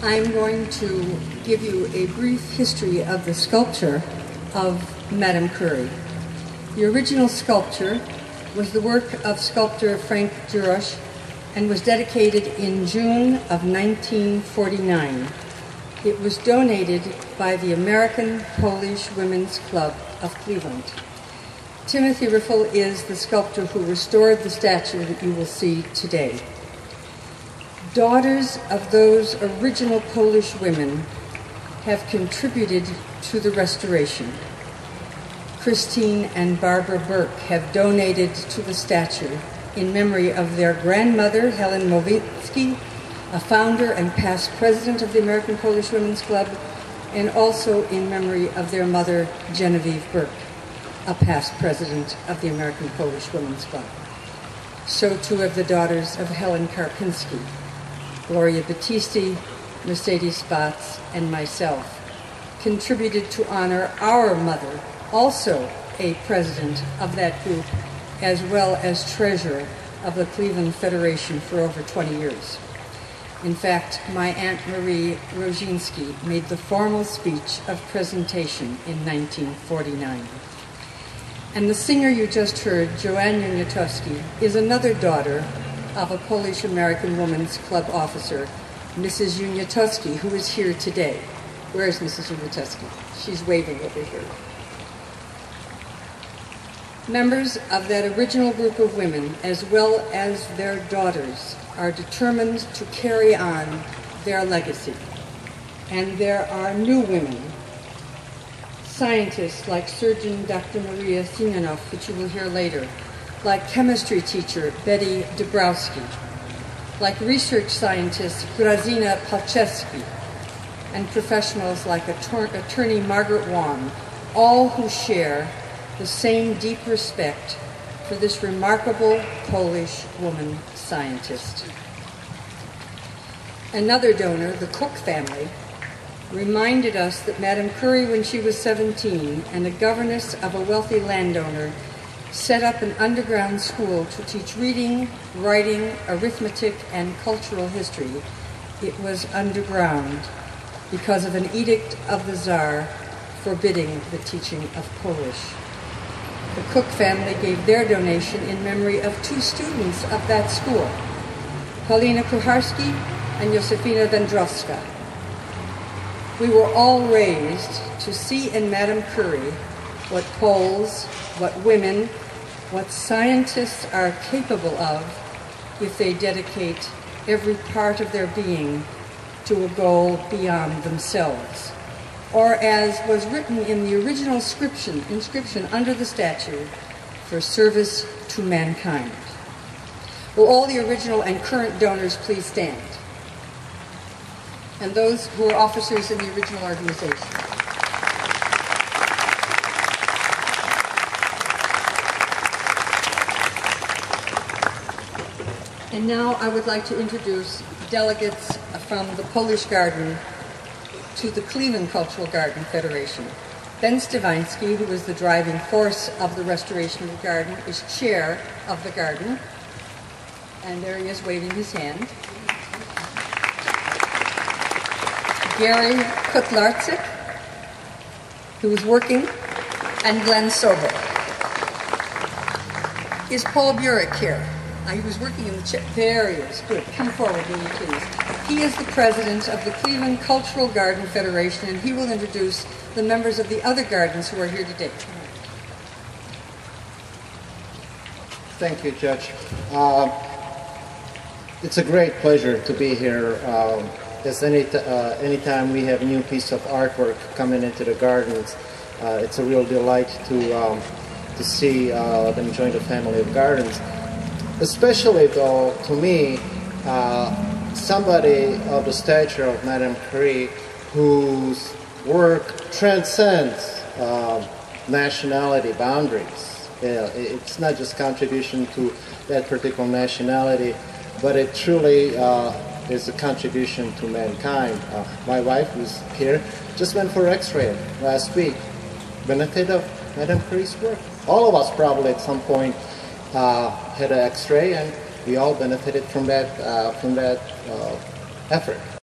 I'm going to give you a brief history of the sculpture of Madame Curie. The original sculpture was the work of sculptor Frank Jurosz and was dedicated in June of 1949. It was donated by the American Polish Women's Club of Cleveland. Timothy Riffle is the sculptor who restored the statue that you will see today. Daughters of those original Polish women have contributed to the restoration. Christine and Barbara Burke have donated to the statue in memory of their grandmother, Helen Mowicki, a founder and past president of the American Polish Women's Club, and also in memory of their mother, Genevieve Burke, a past president of the American Polish Women's Club. So too have the daughters of Helen Karpinski, Gloria Battisti, Mercedes Spatz, and myself, contributed to honor our mother, also a president of that group, as well as treasurer of the Cleveland Federation for over 20 years. In fact, my Aunt Marie Roginski made the formal speech of presentation in 1949. And the singer you just heard, Joanne Uniatowski, is another daughter of a Polish-American Women's Club officer, Mrs. Uniatowski, who is here today. Where is Mrs. Uniatowski? She's waving over here. Members of that original group of women, as well as their daughters, are determined to carry on their legacy. And there are new women, scientists like surgeon Dr. Maria Simonov, which you will hear later, like chemistry teacher Betty Dabrowski, like research scientist Grazina Palczewski, and professionals like attorney Margaret Wong, all who share the same deep respect for this remarkable Polish woman scientist. Another donor, the Cook family, reminded us that Madame Curie, when she was 17 and a governess of a wealthy landowner, set up an underground school to teach reading, writing, arithmetic, and cultural history. It was underground because of an edict of the Tsar forbidding the teaching of Polish. The Cook family gave their donation in memory of two students of that school, Paulina Kucharski and Josefina Wędrowska. We were all raised to see in Madame Curie what Poles, what women, what scientists are capable of if they dedicate every part of their being to a goal beyond themselves. Or as was written in the original inscription under the statue, for service to mankind. Will all the original and current donors please stand? And those who are officers in the original organization. And now I would like to introduce delegates from the Polish Garden to the Cleveland Cultural Garden Federation. Ben Stewański, who is the driving force of the restoration of the garden, is chair of the garden. And there he is waving his hand. Gary Kotlarczyk, who is working, and Glenn Sobel. Is Paul Burik here? He was working in the chair. There he is. Good. Come forward, will you please? He is the president of the Cleveland Cultural Garden Federation, and he will introduce the members of the other gardens who are here today. Thank you, Judge. It's a great pleasure to be here. As anytime we have new piece of artwork coming into the gardens, it's a real delight to see them join the family of gardens. Especially, though, to me, somebody of the stature of Madame Curie, whose work transcends nationality boundaries. It's not just contribution to that particular nationality, but it truly is a contribution to mankind. My wife, who's here, just went for X-ray last week. Benefit of Madame Curie's work. All of us probably at some point had an X-ray, and we all benefited from that effort.